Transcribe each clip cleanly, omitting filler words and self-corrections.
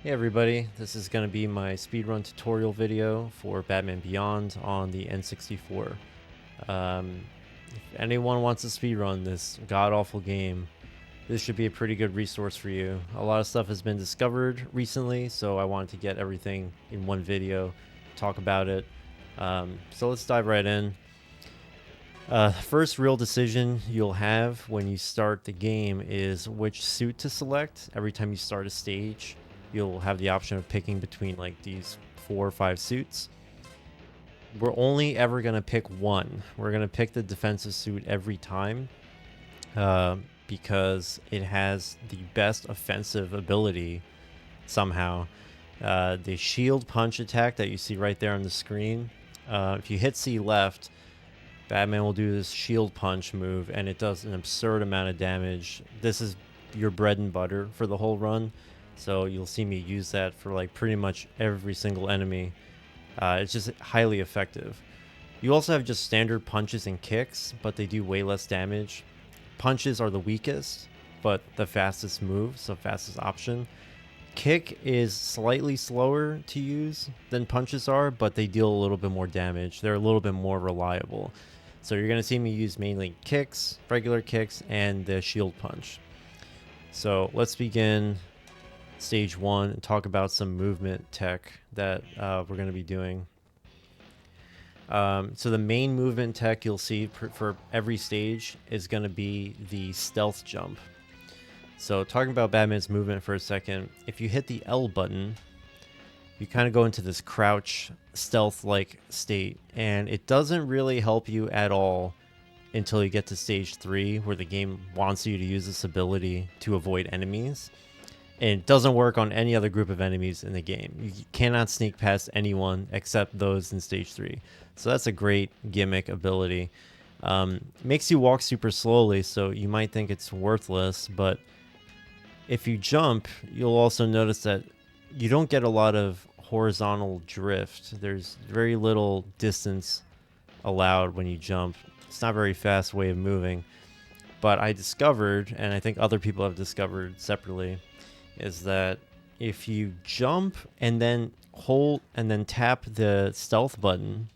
Hey everybody, this is going to be my speedrun tutorial video for Batman Beyond on the N64. If anyone wants to speedrun this god-awful game, this should be a pretty good resource for you. A lot of stuff has been discovered recently, so I wanted to get everything in one video, talk about it. So let's dive right in. First real decision you'll have when you start the game is which suit to select. Every time you start a stage, you'll have the option of picking between like these 4 or 5 suits. We're only ever going to pick one. We're going to pick the defensive suit every time because it has the best offensive ability somehow. The shield punch attack that you see right there on the screen, if you hit C left, Batman will do this shield punch move, and it does an absurd amount of damage. This is your bread and butter for the whole run, so you'll see me use that for like pretty much every single enemy. It's just highly effective. You also have just standard punches and kicks, but they do way less damage. Punches are the weakest, but the fastest move, so fastest option. Kick is slightly slower to use than punches are, but they deal a little bit more damage. They're a little bit more reliable. So you're going to see me use mainly kicks, regular kicks, and the shield punch. So let's begin stage 1 and talk about some movement tech that we're going to be doing. So the main movement tech you'll see for every stage is going to be the stealth jump. So talking about Batman's movement for a second, if you hit the L button, you kind of go into this crouch stealth-like state, and it doesn't really help you at all until you get to stage 3, where the game wants you to use this ability to avoid enemies. And it doesn't work on any other group of enemies in the game. You cannot sneak past anyone except those in stage 3. So that's a great gimmick ability. Makes you walk super slowly, so you might think it's worthless, but if you jump, you'll also notice that you don't get a lot of horizontal drift. There's very little distance allowed when you jump. It's not a very fast way of moving. But I discovered, and I think other people have discovered separately, is that if you jump and then hold and then tap the stealth button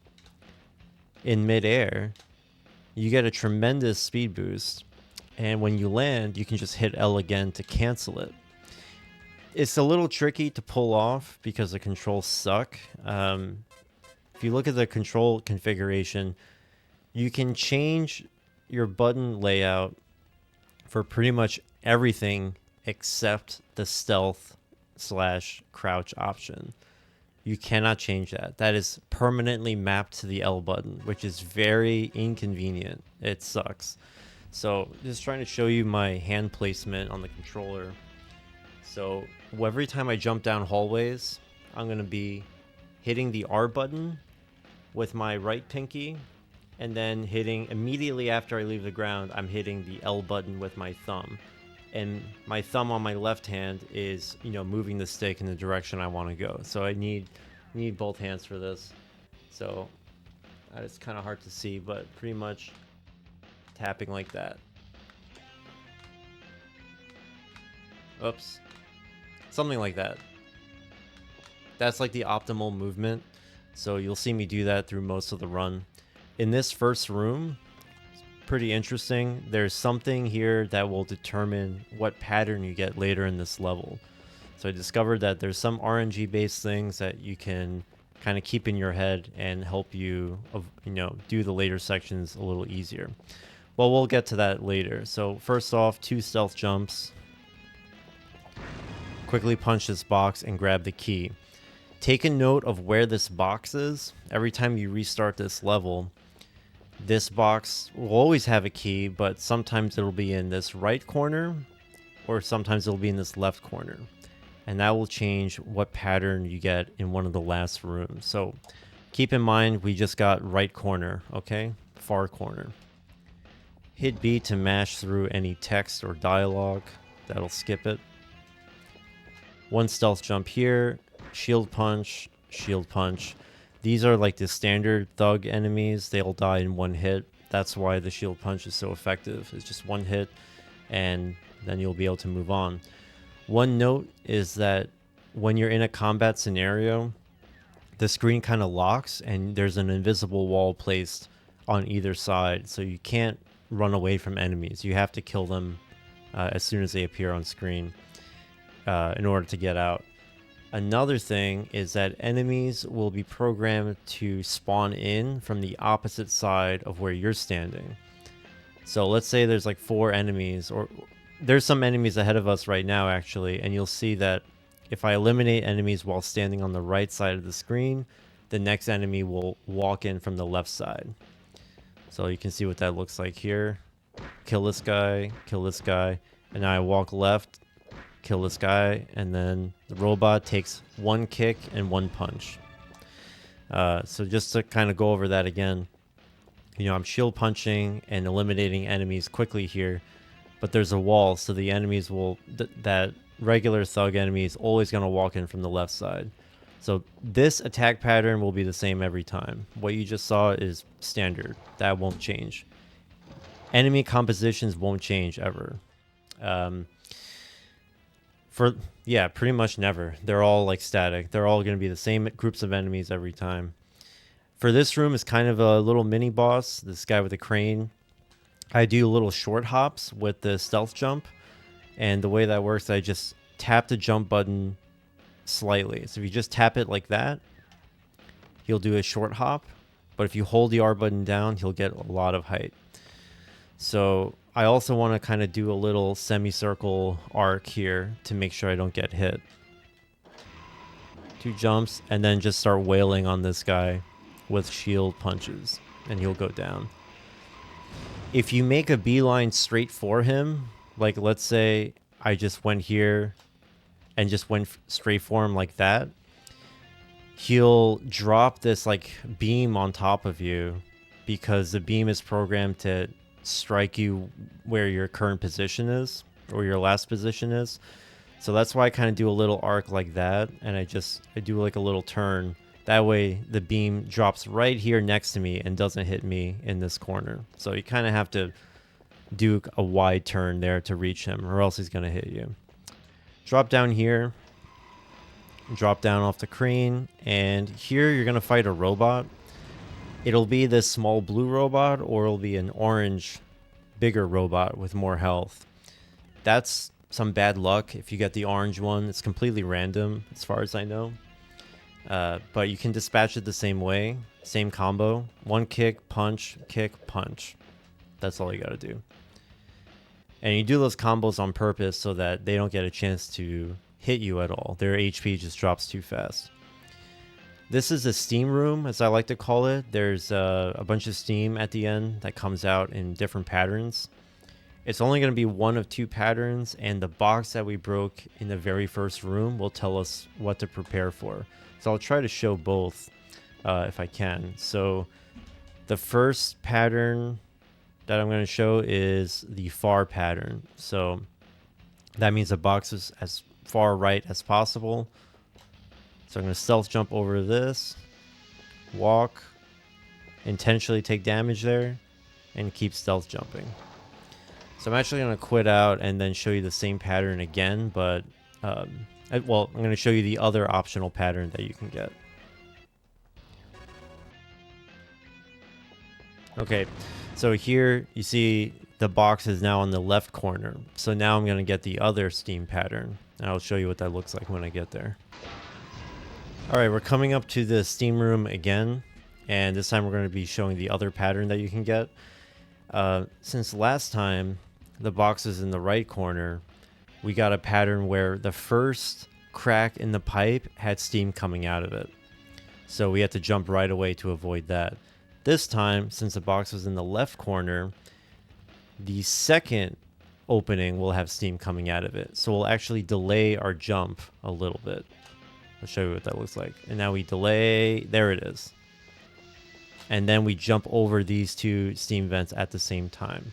in midair, you get a tremendous speed boost. And when you land, you can just hit L again to cancel it. It's a little tricky to pull off because the controls suck. If you look at the control configuration, you can change your button layout for pretty much everything except the stealth / crouch option. You cannot change that. That is permanently mapped to the L button, which is very inconvenient. It sucks. So just trying to show you my hand placement on the controller. So every time I jump down hallways, I'm going to be hitting the R button with my right pinky, and then hitting immediately after I leave the ground, I'm hitting the L button with my thumb. And my thumb on my left hand is, moving the stick in the direction I want to go. So I need both hands for this. So it's kind of hard to see, but pretty much tapping like that. Oops. Something like that. That's like the optimal movement. So you'll see me do that through most of the run. In this first room, it's pretty interesting. There's something here that will determine what pattern you get later in this level. So I discovered that there's some RNG based things that you can kind of keep in your head and help you, do the later sections a little easier. Well, we'll get to that later. So first off, 2 stealth jumps. Quickly punch this box and grab the key. Take a note of where this box is. Every time you restart this level, this box will always have a key, but sometimes it'll be in this right corner, or sometimes it'll be in this left corner. And that will change what pattern you get in one of the last rooms. So keep in mind, we just got right corner, okay? Far corner. Hit B to mash through any text or dialogue. That'll skip it. 1 stealth jump here, shield punch, shield punch. These are like the standard thug enemies. They'll die in 1 hit. That's why the shield punch is so effective. It's just 1 hit, and then you'll be able to move on. One note is that when you're in a combat scenario, the screen kind of locks and there's an invisible wall placed on either side, so you can't run away from enemies. You have to kill them as soon as they appear on screen in order to get out. Another thing is that enemies will be programmed to spawn in from the opposite side of where you're standing. So let's say there's like 4 enemies, or there's some enemies ahead of us right now actually, and you'll see that if I eliminate enemies while standing on the right side of the screen, the next enemy will walk in from the left side. So you can see what that looks like here. Kill this guy, and now I walk left, kill this guy, and then the robot takes 1 kick and 1 punch. So just to kind of go over that again, you know, I'm shield punching and eliminating enemies quickly here, but there's a wall, so the enemies will, that regular thug enemy is always going to walk in from the left side. So this attack pattern will be the same every time. What you just saw is standard. That won't change. Enemy compositions won't change ever. Pretty much never. They're all like static. They're all going to be the same groups of enemies every time. For this room is kind of a little mini boss, this guy with a crane. I do little short hops with the stealth jump, and the way that works, I just tap the jump button slightly. So if you just tap it like that, he'll do a short hop, but if you hold the R button down, he'll get a lot of height. So I also want to kind of do a little semicircle arc here to make sure I don't get hit. 2 jumps, and then just start wailing on this guy with shield punches, and he'll go down. If you make a beeline straight for him, like let's say I just went here and just went straight for him like that, he'll drop this like beam on top of you because the beam is programmed to strike you where your current position is or your last position is. So that's why I kind of do a little arc like that, and I do like a little turn. That way the beam drops right here next to me and doesn't hit me in this corner. So you kind of have to do a wide turn there to reach him, or else he's going to hit you. Drop down here, drop down off the crane, and here you're going to fight a robot. It'll be this small blue robot, or it'll be an orange, bigger robot with more health. That's some bad luck if you get the orange one. It's completely random as far as I know. But you can dispatch it the same way, same combo. 1 kick, punch, kick, punch. That's all you gotta do. And you do those combos on purpose so that they don't get a chance to hit you at all. Their HP just drops too fast. This is a steam room, as I like to call it. There's a bunch of steam at the end that comes out in different patterns. It's only going to be 1 of 2 patterns, and the box that we broke in the very first room will tell us what to prepare for. So I'll try to show both if I can. So the first pattern that I'm going to show is the far pattern. So that means the box is as far right as possible. So I'm going to stealth jump over this, walk, intentionally take damage there, and keep stealth jumping. So I'm actually going to quit out and then show you the same pattern again, but I'm going to show you the other optional pattern that you can get. Okay, so here you see the box is now in the left corner. So now I'm going to get the other steam pattern, and I'll show you what that looks like when I get there. All right, we're coming up to the steam room again, and this time we're going to be showing the other pattern that you can get. Since last time the box is in the right corner, we got a pattern where the first crack in the pipe had steam coming out of it. So we had to jump right away to avoid that. This time, since the box was in the left corner, the second opening will have steam coming out of it. So we'll actually delay our jump a little bit. I'll show you what that looks like. And now we delay. There it is. And then we jump over these 2 steam vents at the same time.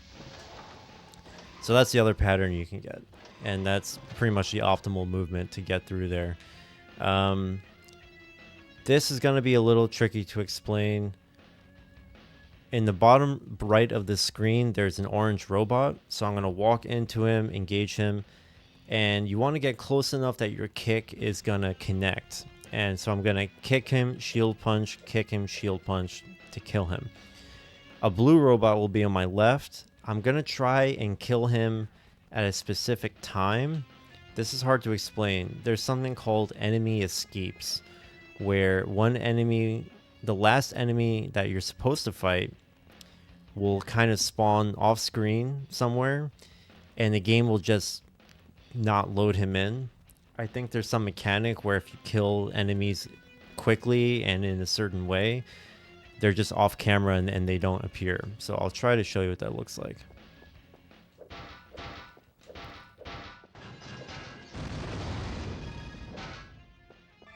So that's the other pattern you can get. And that's pretty much the optimal movement to get through there. This is going to be a little tricky to explain. In the bottom right of the screen, there's an orange robot. So I'm going to walk into him, engage him, and you want to get close enough that your kick is gonna connect. And so I'm gonna kick him, shield punch, kick him, shield punch to kill him. A blue robot will be on my left. I'm gonna try and kill him at a specific time. This is hard to explain. There's something called enemy escapes, where one enemy, the last enemy that you're supposed to fight, will kind of spawn off screen somewhere, and the game will just not load him in. I think there's some mechanic where if you kill enemies quickly and in a certain way, they're just off camera and they don't appear. So I'll try to show you what that looks like.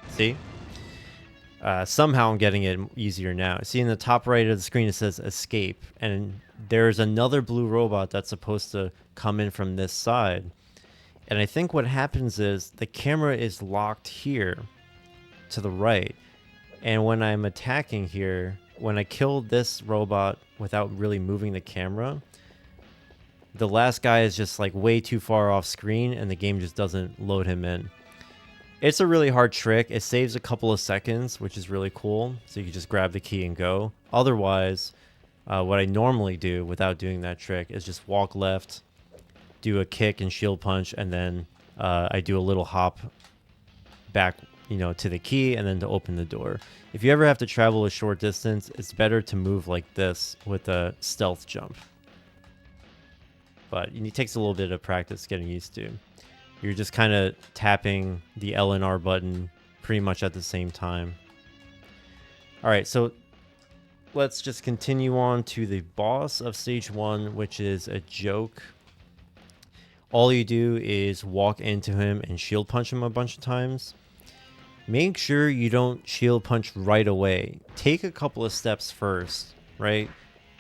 See? Somehow I'm getting it easier now. See, in the top right of the screen it says escape, and there's another blue robot that's supposed to come in from this side. And I think what happens is the camera is locked here to the right, and when I'm attacking here, when I kill this robot without really moving the camera, the last guy is just like way too far off screen and the game just doesn't load him in. It's a really hard trick. It saves a couple of seconds, which is really cool. So you can just grab the key and go. Otherwise, what I normally do without doing that trick is just walk left, do a kick and shield punch, and then I do a little hop back, to the key and then to open the door. If you ever have to travel a short distance, it's better to move like this with a stealth jump. But it takes a little bit of practice getting used to. You're just kind of tapping the L and R button pretty much at the same time. All right, so let's just continue on to the boss of stage 1, which is a joke. All you do is walk into him and shield punch him a bunch of times. Make sure you don't shield punch right away. Take a couple of steps first, right?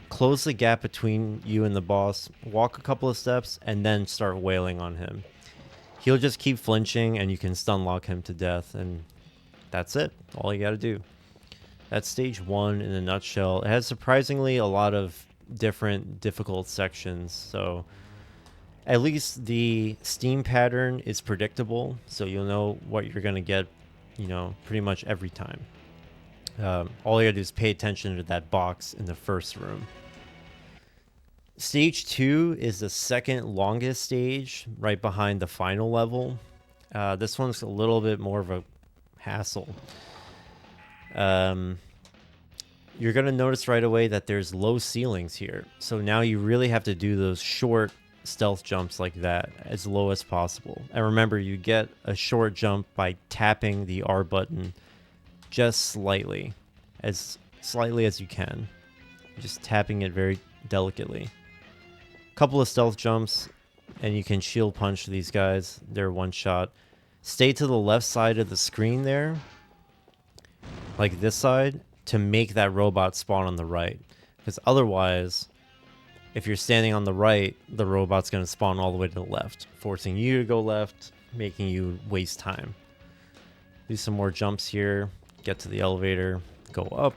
Close the gap between you and the boss, walk a couple of steps, and then start wailing on him. He'll just keep flinching and you can stun lock him to death, and that's it. All you gotta do. That's stage 1 in a nutshell. It has surprisingly a lot of different difficult sections, so at least the steam pattern is predictable, so you'll know what you're gonna get, pretty much every time. All you gotta do is pay attention to that box in the first room. Stage 2 is the second longest stage, right behind the final level. This one's a little bit more of a hassle. You're going to notice right away that there's low ceilings here. So now you really have to do those short stealth jumps like that as low as possible. And remember, you get a short jump by tapping the R button just slightly as you can. Just tapping it very delicately. Couple of stealth jumps and you can shield punch these guys. They're one shot. Stay to the left side of the screen there, like this side, to make that robot spawn on the right, because otherwise if you're standing on the right, the robot's going to spawn all the way to the left, forcing you to go left, making you waste time. Do some more jumps here, get to the elevator, go up.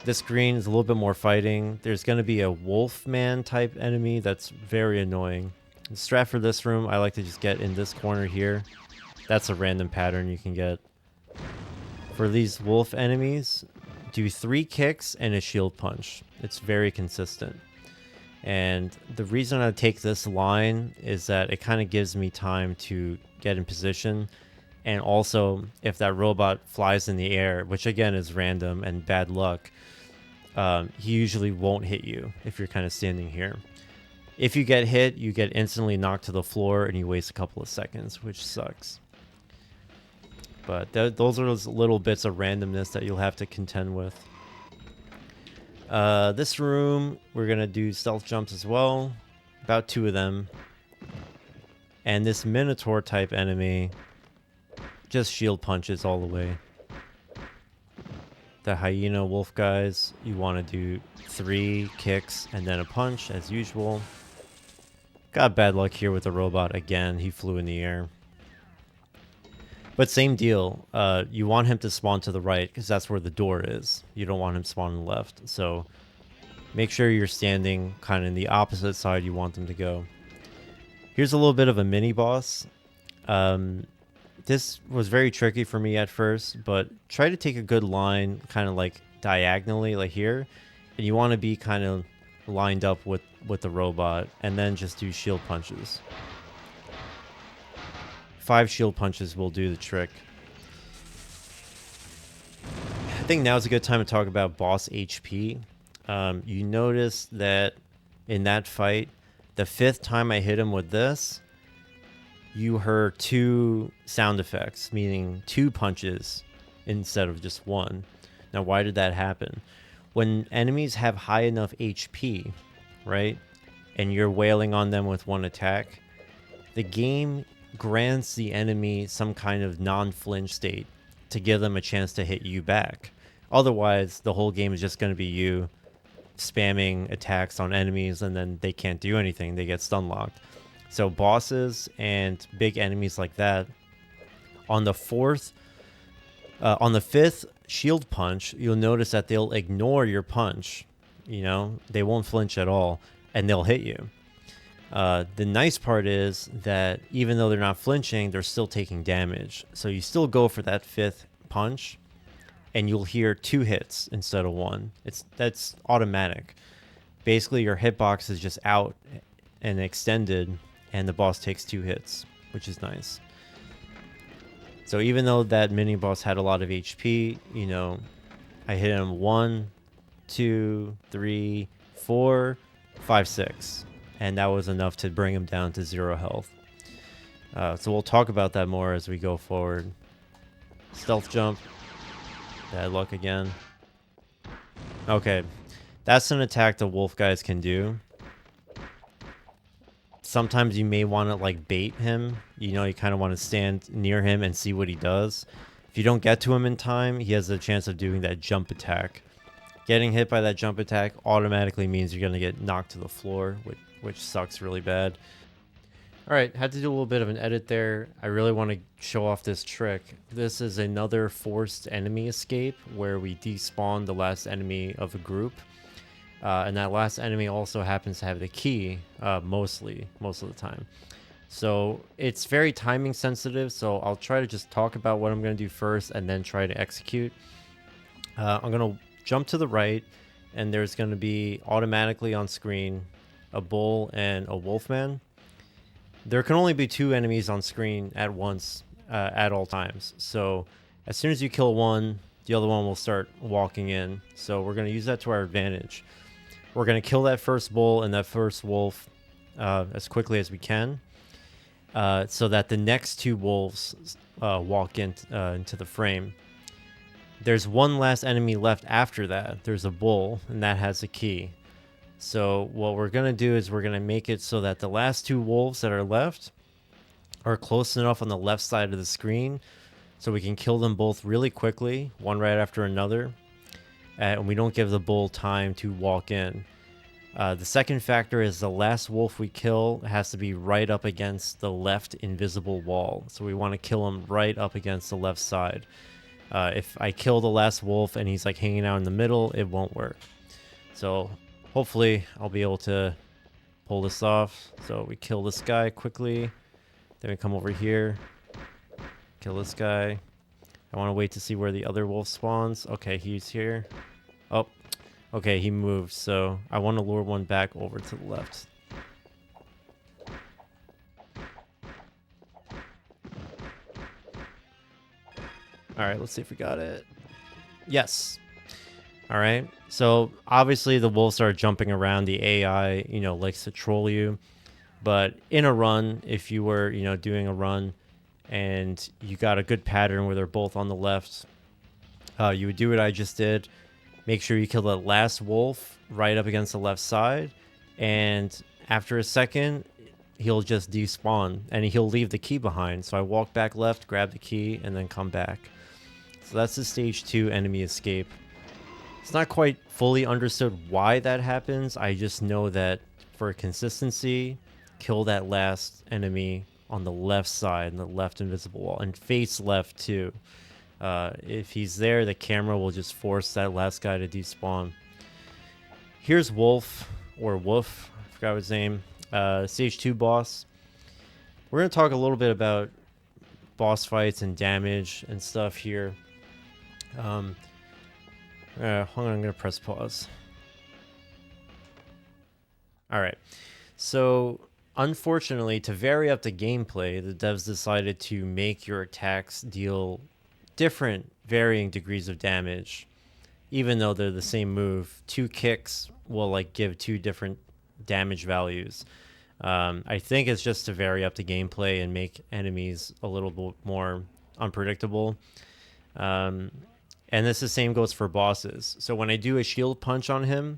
This green is a little bit more fighting. There's going to be a Wolfman type enemy that's very annoying. The strat for this room, I like to just get in this corner here. That's a random pattern you can get. For these wolf enemies, do 3 kicks and a shield punch. It's very consistent. And the reason I take this line is that it kind of gives me time to get in position. And also, if that robot flies in the air, which again is random and bad luck, he usually won't hit you if you're kind of standing here. If you get hit, you get instantly knocked to the floor and you waste a couple of seconds, which sucks. But those are those little bits of randomness that you'll have to contend with. This room, we're going to do stealth jumps as well. About 2 of them. And this Minotaur type enemy, just shield punches all the way. The hyena wolf guys, you want to do 3 kicks and then a punch as usual. Got bad luck here with the robot again. He flew in the air. But same deal. You want him to spawn to the right because that's where the door is. You don't want him spawning left. So make sure you're standing kind of in the opposite side you want them to go. Here's a little bit of a mini boss. This was very tricky for me at first, but try to take a good line kind of like diagonally like here, and you want to be kind of lined up with the robot, and then just do shield punches. 5 shield punches will do the trick. I think now's a good time to talk about boss HP. You notice that in that fight, the 5th time I hit him with this, you heard 2 sound effects, meaning 2 punches instead of just 1. Now, why did that happen? When enemies have high enough HP, right, and you're wailing on them with 1 attack, the game grants the enemy some kind of non-flinch state to give them a chance to hit you back. Otherwise, the whole game is just going to be you spamming attacks on enemies, and then they can't do anything. They get stun locked. So bosses and big enemies like that, on the 5th shield punch, you'll notice that they'll ignore your punch. You know, they won't flinch at all, and they'll hit you. The nice part is that even though they're not flinching, they're still taking damage. So you still go for that 5th punch, and you'll hear 2 hits instead of 1. That's automatic. Basically, your hitbox is just out and extended, and the boss takes 2 hits, which is nice. So even though that mini boss had a lot of HP, you know, I hit him 1, 2, 3, 4, 5, 6. And that was enough to bring him down to 0 health. So we'll talk about that more as we go forward. Stealth jump. Bad luck again. Okay. That's an attack the wolf guys can do. Sometimes you may want to like bait him. You know, you kind of want to stand near him and see what he does. If you don't get to him in time, he has a chance of doing that jump attack. Getting hit by that jump attack automatically means you're going to get knocked to the floor, which sucks really bad. Alright, had to do a little bit of an edit there. I really want to show off this trick. This is another forced enemy escape where we despawn the last enemy of a group. And that last enemy also happens to have the key, most of the time. So it's very timing sensitive, so I'll try to just talk about what I'm going to do first and then try to execute. I'm going to jump to the right, and there's going to be automatically on screen a bull and a wolfman. There can only be 2 enemies on screen at once at all times. So as soon as you kill one, the other one will start walking in. So we're going to use that to our advantage. We're going to kill that first bull and that first wolf as quickly as we can, so that the next 2 wolves walk into the frame. There's one last enemy left after that. There's a bull, and that has a key. So what we're going to do is we're going to make it so that the last 2 wolves that are left are close enough on the left side of the screen so we can kill them both really quickly, one right after another, and we don't give the bull time to walk in. The second factor is the last wolf we kill has to be right up against the left invisible wall. So we want to kill him right up against the left side. If I kill the last wolf and he's like hanging out in the middle, it won't work. So hopefully I'll be able to pull this off. So we kill this guy quickly. Then we come over here. Kill this guy. I want to wait to see where the other wolf spawns. Okay, he's here. Oh, okay, he moved. So I want to lure one back over to the left. All right, let's see if we got it. Yes. All right. So obviously the wolves are jumping around. The AI, you know, likes to troll you. But in a run, if you were, you know, doing a run and you got a good pattern where they're both on the left, you would do what I just did. Make sure you kill the last wolf right up against the left side. And after a second, he'll just despawn and he'll leave the key behind. So I walk back left, grab the key, and then come back. So that's the stage 2 enemy escape. It's not quite fully understood why that happens. I just know that for consistency, kill that last enemy on the left side, and the left invisible wall, and face left too. If he's there, the camera will just force that last guy to despawn. Here's Wolf, or Woof, I forgot his name. Stage 2 boss. We're going to talk a little bit about boss fights and damage and stuff here. Hold on, I'm going to press pause. All right. So, unfortunately, to vary up the gameplay, the devs decided to make your attacks deal different, varying degrees of damage, even though they're the same move. 2 kicks will like give 2 different damage values. I think it's just to vary up the gameplay and make enemies a little bit more unpredictable. And this the same goes for bosses. So when I do a shield punch on him,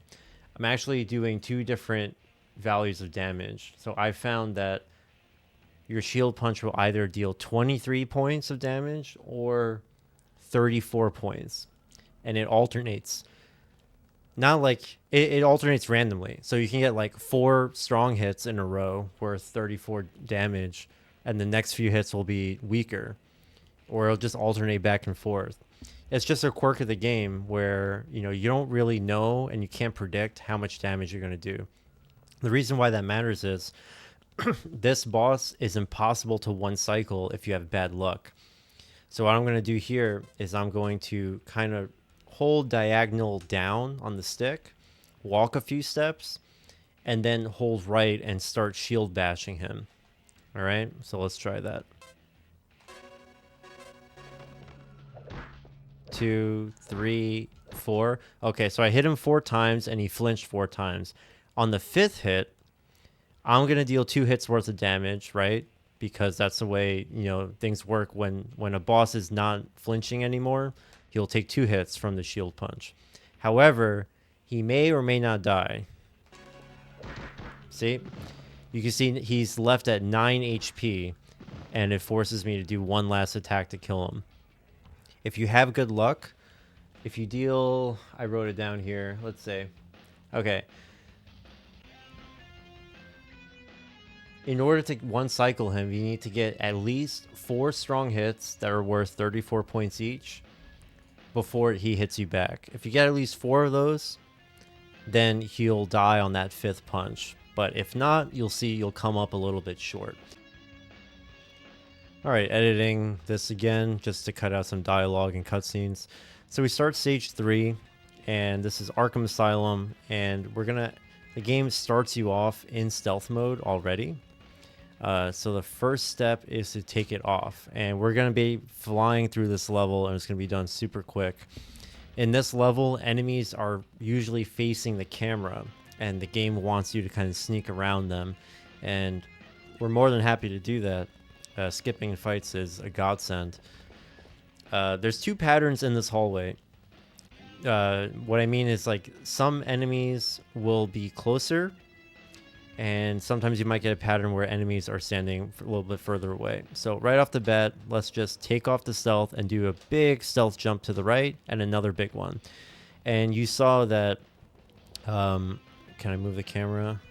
I'm actually doing 2 different values of damage. So I found that your shield punch will either deal 23 points of damage or 34 points. And it alternates. Not like it alternates randomly. So you can get like 4 strong hits in a row worth 34 damage, and the next few hits will be weaker, or it'll just alternate back and forth. It's just a quirk of the game where, you know, you don't really know and you can't predict how much damage you're going to do. The reason why that matters is this boss is impossible to one cycle if you have bad luck. So what I'm going to do here is I'm going to kind of hold diagonal down on the stick, walk a few steps, and then hold right and start shield bashing him. All right, so let's try that. 2, 3, 4. Okay, so I hit him 4 times and he flinched 4 times. On the 5th hit, I'm gonna deal 2 hits worth of damage, right? Because that's the way, you know, things work. When a boss is not flinching anymore, he'll take 2 hits from the shield punch. However, he may or may not die. See? You can see he's left at 9 HP, and it forces me to do 1 last attack to kill him. If you have good luck, if you deal... I wrote it down here. Let's say... Okay. In order to one cycle him, you need to get at least 4 strong hits that are worth 34 points each before he hits you back. If you get at least 4 of those, then he'll die on that 5th punch. But if not, you'll see you'll come up a little bit short. Alright, editing this again just to cut out some dialogue and cutscenes. So we start stage 3, and this is Arkham Asylum, and the game starts you off in stealth mode already. So the first step is to take it off, and we're going to be flying through this level, and it's going to be done super quick. In this level, enemies are usually facing the camera, and the game wants you to kind of sneak around them, and we're more than happy to do that. Skipping fights is a godsend. There's 2 patterns in this hallway. What I mean is, like, some enemies will be closer, and sometimes you might get a pattern where enemies are standing a little bit further away. So right off the bat, let's just take off the stealth and do a big stealth jump to the right and another big one. And you saw that... can I move the camera?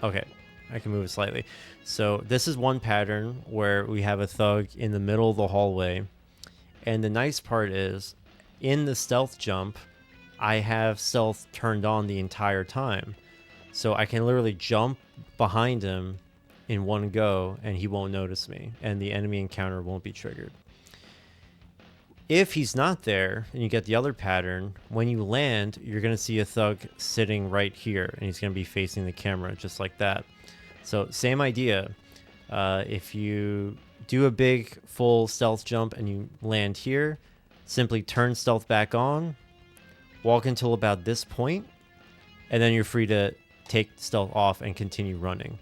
Okay, I can move it slightly. So this is one pattern where we have a thug in the middle of the hallway. And the nice part is, in the stealth jump, I have stealth turned on the entire time. So I can literally jump behind him in one go and he won't notice me, and the enemy encounter won't be triggered. If he's not there and you get the other pattern, when you land, you're going to see a thug sitting right here, and he's going to be facing the camera just like that. So same idea. If you do a big full stealth jump and you land here, simply turn stealth back on, walk until about this point, and then you're free to take stealth off and continue running.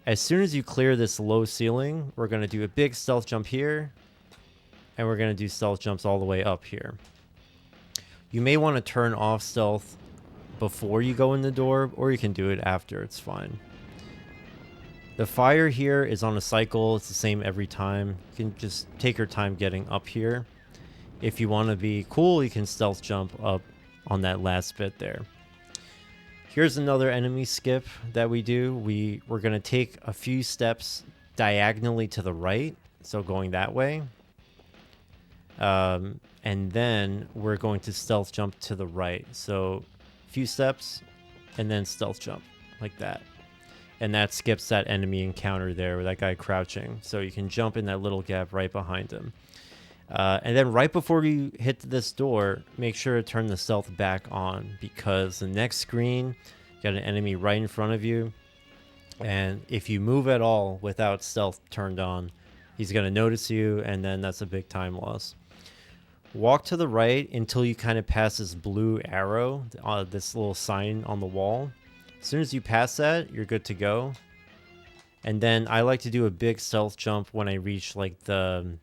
As soon as you clear this low ceiling, we're going to do a big stealth jump here, and we're going to do stealth jumps all the way up here. You may want to turn off stealth before you go in the door, or you can do it after. It's fine. The fire here is on a cycle. It's the same every time. You can just take your time getting up here. If you want to be cool, you can stealth jump up on that last bit there. Here's another enemy skip that we do. We're going to take a few steps diagonally to the right, so going that way. And then we're going to stealth jump to the right. So a few steps and then stealth jump like that. and that skips that enemy encounter there with that guy crouching. So you can jump in that little gap right behind him. And then right before you hit this door, make sure to turn the stealth back on, because the next screen, you got an enemy right in front of you. And if you move at all without stealth turned on, he's going to notice you, and then that's a big time loss. Walk to the right until you kind of pass this blue arrow, this little sign on the wall. As soon as you pass that, you're good to go. And then I like to do a big stealth jump when I reach like the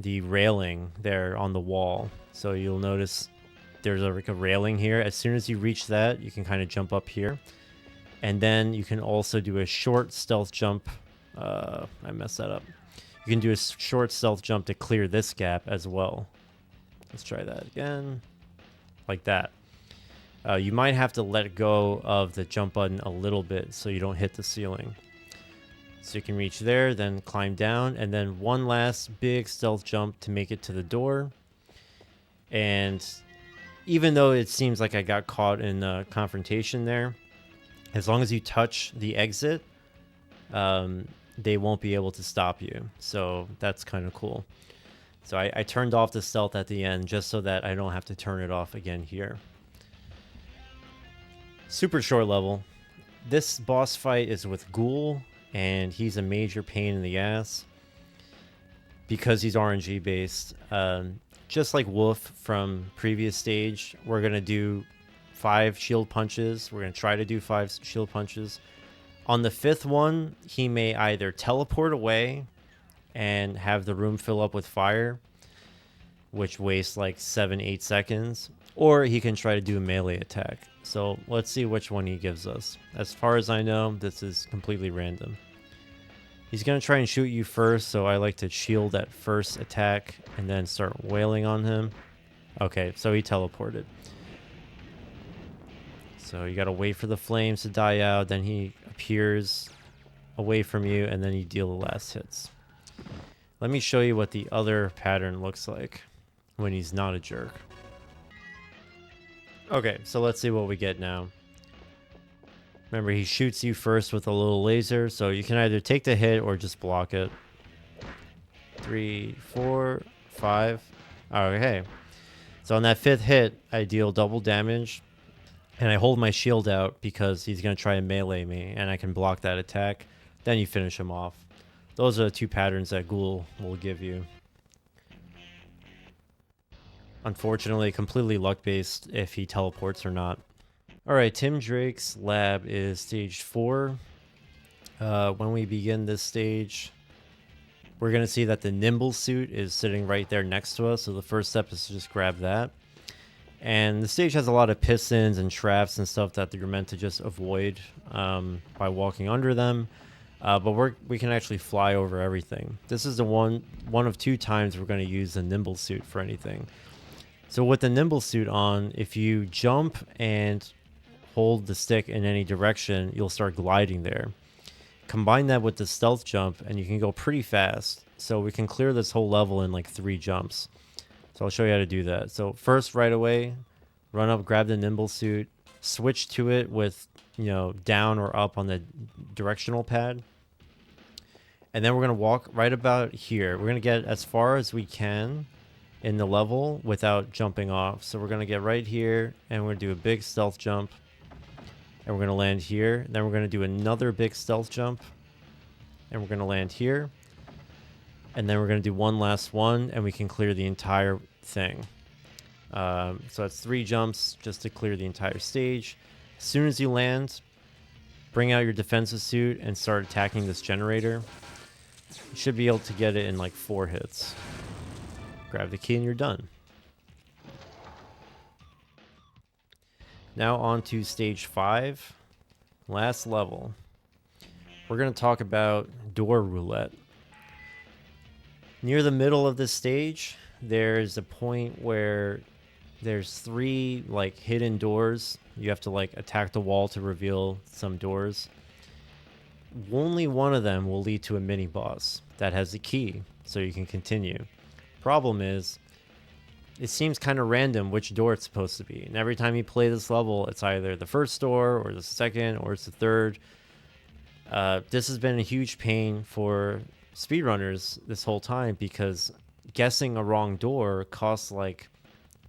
railing there on the wall. So you'll notice there's like a railing here. As soon as you reach that, you can kind of jump up here. And then you can also do a short stealth jump. I messed that up. You can do a short stealth jump to clear this gap as well. Let's try that again. Like that. You might have to let go of the jump button a little bit so you don't hit the ceiling. So you can reach there, then climb down, and then one last big stealth jump to make it to the door. And even though it seems like I got caught in a confrontation there, as long as you touch the exit, they won't be able to stop you. So that's kind of cool. So I turned off the stealth at the end just so that I don't have to turn it off again here. Super short level. This boss fight is with Ghoul, and he's a major pain in the ass because he's RNG based. Just like Wolf from previous stage, we're going to do 5 shield punches. We're going to try to do 5 shield punches. On the 5th one, he may either teleport away and have the room fill up with fire, which wastes like 7-8 seconds, or he can try to do a melee attack. So let's see which one he gives us. As far as I know, this is completely random. He's going to try and shoot you first, so I like to shield that first attack and then start wailing on him. Okay, so he teleported. So you got to wait for the flames to die out, then he appears away from you, and then you deal the last hits. Let me show you what the other pattern looks like when he's not a jerk. Okay, so let's see what we get now. Remember, he shoots you first with a little laser, so you can either take the hit or just block it. 3, 4, 5. Okay. So on that 5th hit, I deal double damage, and I hold my shield out because he's going to try and melee me, and I can block that attack. Then you finish him off. Those are the 2 patterns that Ghoul will give you. Unfortunately, completely luck-based if he teleports or not. Alright, Tim Drake's lab is stage 4. When we begin this stage, we're going to see that the nimble suit is sitting right there next to us. So the first step is to just grab that. And the stage has a lot of pistons and traps and stuff that you're meant to just avoid by walking under them. But we can actually fly over everything. This is the one of 2 times we're going to use the nimble suit for anything. So with the nimble suit on, if you jump and hold the stick in any direction, you'll start gliding there. Combine that with the stealth jump, and you can go pretty fast. So we can clear this whole level in like 3 jumps. So I'll show you how to do that. So first, right away, run up, grab the nimble suit, switch to it with, down or up on the directional pad. And then we're going to walk right about here. We're going to get as far as we can in the level without jumping off. So we're going to get right here, and we're going to do a big stealth jump. And we're going to land here. Then we're going to do another big stealth jump. And we're going to land here. And then we're going to do one last one, and we can clear the entire thing. So that's 3 jumps just to clear the entire stage. As soon as you land, bring out your defensive suit and start attacking this generator. You should be able to get it in like 4 hits. Grab the key and you're done. Now on to stage 5, last level. We're going to talk about door roulette. Near the middle of this stage, there's a point where there's 3 like hidden doors. You have to like attack the wall to reveal some doors. Only one of them will lead to a mini boss that has a key, so you can continue. Problem is, it seems kind of random which door it's supposed to be. And every time you play this level, it's either the first door or the second or it's the third. This has been a huge pain for speedrunners this whole time because guessing a wrong door costs like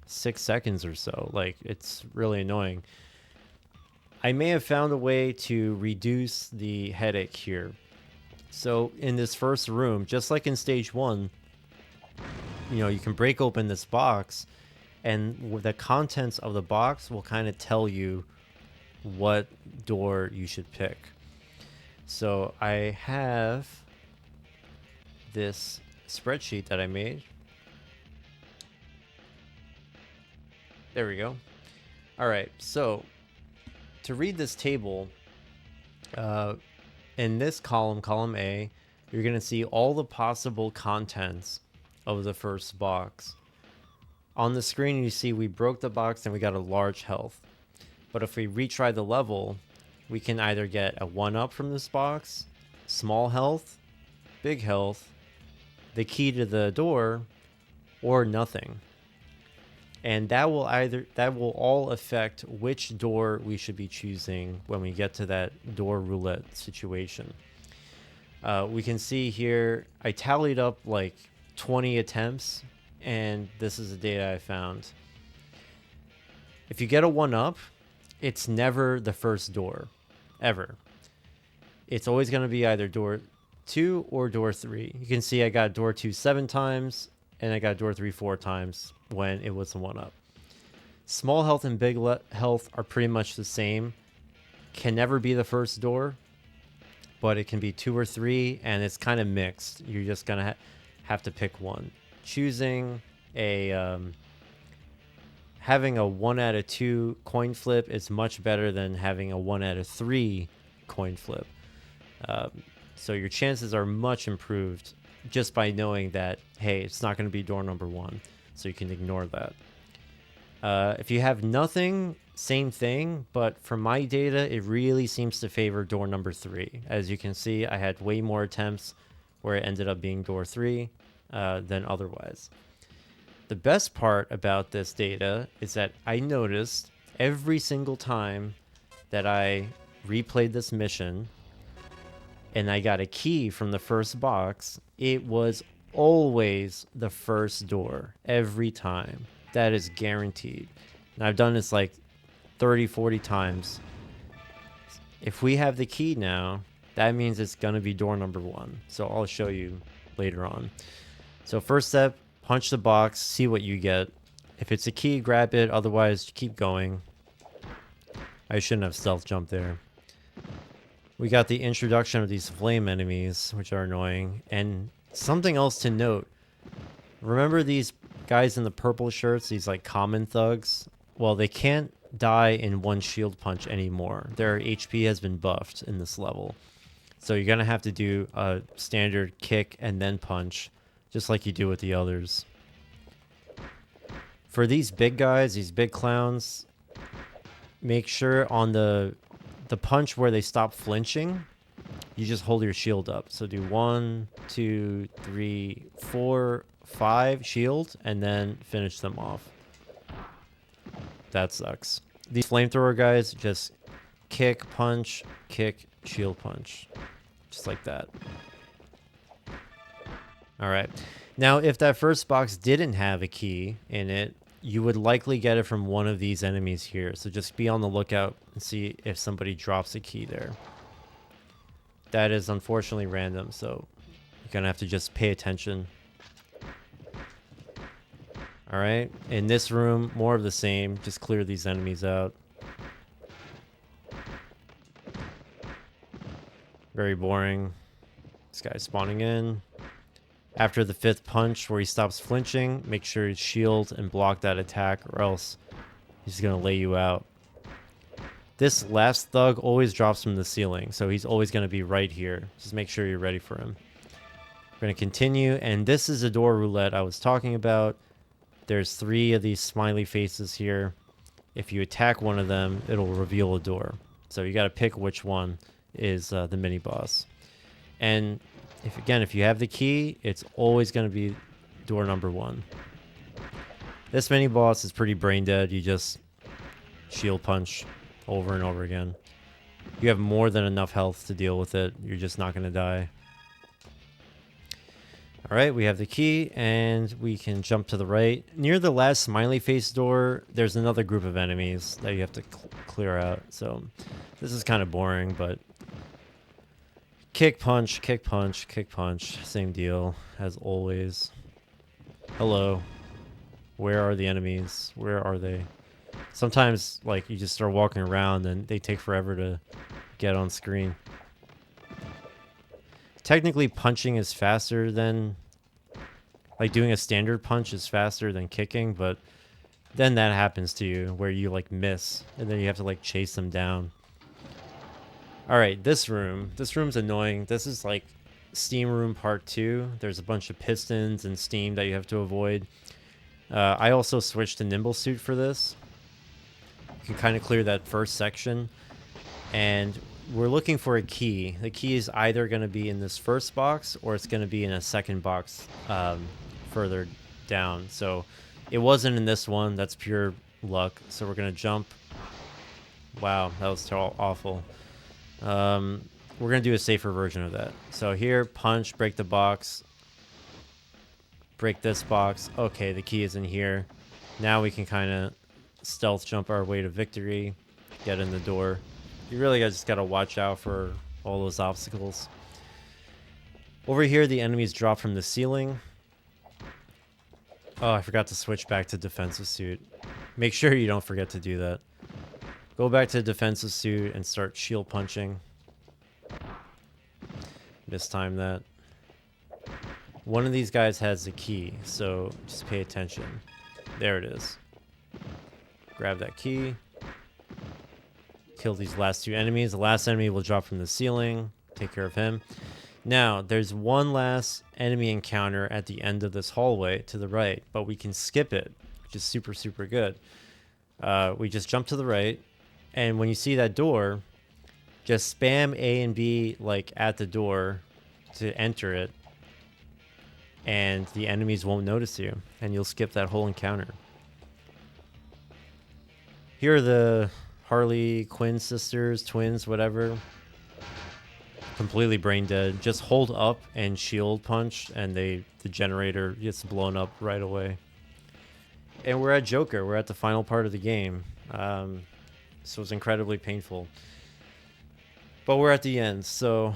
6 seconds or so. Like, it's really annoying. I may have found a way to reduce the headache here. So in this first room, just like in stage 1, you can break open this box, and the contents of the box will kind of tell you what door you should pick. So I have this spreadsheet that I made. There we go. All right, so to read this table, in this column A, you're going to see all the possible contents of the first box. On the screen, you see we broke the box and we got a large health. But if we retry the level, we can either get a 1-up from this box, small health, big health, the key to the door, or nothing. And that will all affect which door we should be choosing when we get to that door roulette situation. We can see here I tallied up like 20 attempts, and this is the data I found. If you get a 1-up, it's never the first door, ever. It's always going to be either door 2 or door 3. You can see I got door 2 7 times, and I got door 3 4 times when it was a 1-up. Small health and big health are pretty much the same. Can never be the first door, but it can be 2 or 3, and it's kind of mixed. You're just going to have to pick one. Choosing a having a 1 out of 2 coin flip is much better than having a 1 out of 3 coin flip. So your chances are much improved just by knowing that, hey, it's not going to be door number 1, so you can ignore that. If you have nothing, same thing, but from my data, it really seems to favor door number 3. As you can see, I had way more attempts where it ended up being door 3 than otherwise. The best part about this data is that I noticed every single time that I replayed this mission and I got a key from the first box, it was always the first door every time. That is guaranteed. And I've done this like 30, 40 times. If we have the key now, that means it's going to be door number 1. So I'll show you later on. So first step, punch the box, see what you get. If it's a key, grab it. Otherwise, keep going. I shouldn't have stealth jumped there. We got the introduction of these flame enemies, which are annoying. And something else to note. Remember these guys in the purple shirts, these like common thugs? Well, they can't die in one shield punch anymore. Their HP has been buffed in this level. So you're going to have to do a standard kick and then punch, just like you do with the others. For these big guys, these big clowns, make sure on the punch where they stop flinching, you just hold your shield up. So do 1, 2, 3, 4, 5 shield, and then finish them off. That sucks. These flamethrower guys, just kick, punch, kick, shield punch. Just like that. Alright. Now, if that first box didn't have a key in it, you would likely get it from one of these enemies here. So just be on the lookout and see if somebody drops a key there. That is unfortunately random, so you're going to have to just pay attention. Alright, in this room, more of the same. Just clear these enemies out. Very boring. This guy's spawning in. After the 5th punch where he stops flinching, make sure you shield and block that attack, or else he's going to lay you out. This last thug always drops from the ceiling, so he's always going to be right here. Just make sure you're ready for him. We're going to continue, and this is the door roulette I was talking about. There's 3 of these smiley faces here. If you attack one of them, it'll reveal a door. So you got to pick which one is the mini boss. And if you have the key, it's always going to be door number 1. This mini boss is pretty brain dead. You just shield punch over and over again. You have more than enough health to deal with it. You're just not going to die. All right, we have the key, and we can jump to the right. Near the last smiley face door, there's another group of enemies that you have to clear out. So this is kind of boring, but kick, punch, kick, punch, kick, punch. Same deal as always. Hello. Where are the enemies? Where are they? Sometimes, like, you just start walking around and they take forever to get on screen. Technically, punching is faster than... Like, doing a standard punch is faster than kicking, but then that happens to you, where you, like, miss, and then you have to, like, chase them down. Alright, this room. This room's annoying. This is, like, Steam Room Part 2. There's a bunch of pistons and steam that you have to avoid. I also switched to Nimble Suit for this. You can kind of clear that first section. And we're looking for a key. The key is either going to be in this first box or it's going to be in a second box further down. So it wasn't in this one. That's pure luck. So we're going to jump. Wow, that was awful. We're going to do a safer version of that. So here, punch, break the box. Break this box. Okay, the key is in here. Now we can kind of stealth jump our way to victory. Get in the door. You really just got to watch out for all those obstacles. Over here, the enemies drop from the ceiling. Oh, I forgot to switch back to defensive suit. Make sure you don't forget to do that. Go back to defensive suit and start shield punching. Mistime that. One of these guys has the key, so just pay attention. There it is. Grab that key. Kill these last two enemies. The last enemy will drop from the ceiling. Take care of him. Now, there's one last enemy encounter at the end of this hallway to the right, but we can skip it, which is super, super good. We just jump to the right, and when you see that door, just spam A and B like at the door to enter it, and the enemies won't notice you, and you'll skip that whole encounter. Here are the Harley Quinn sisters, twins, whatever. Completely brain dead. Just hold up and shield punch, and the generator gets blown up right away. And we're at Joker. We're at the final part of the game. So it's incredibly painful. But we're at the end, so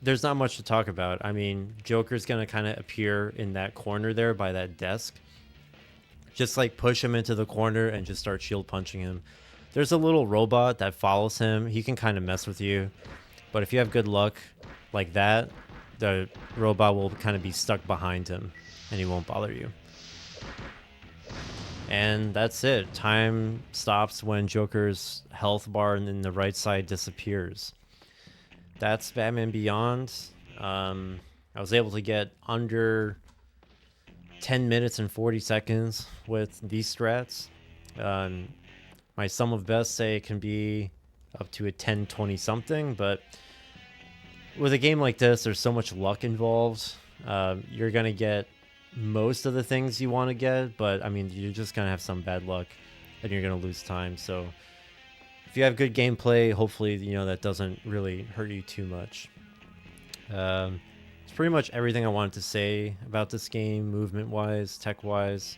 there's not much to talk about. I mean, Joker's going to kind of appear in that corner there by that desk. Just like push him into the corner and just start shield punching him. There's a little robot that follows him. He can kind of mess with you. But if you have good luck like that, the robot will kind of be stuck behind him and he won't bother you. And that's it. Time stops when Joker's health bar in the right side disappears. That's Batman Beyond. I was able to get under 10 minutes and 40 seconds with these strats. My sum of best say it can be up to a 10-20 something, but with a game like this, there's so much luck involved. You're going to get most of the things you want to get, but I mean, you're just going to have some bad luck and you're going to lose time. So if you have good gameplay, hopefully, you know, that doesn't really hurt you too much. It's pretty much everything I wanted to say about this game, movement-wise, tech-wise.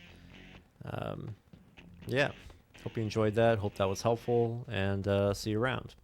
Yeah, hope you enjoyed that. Hope that was helpful, and see you around.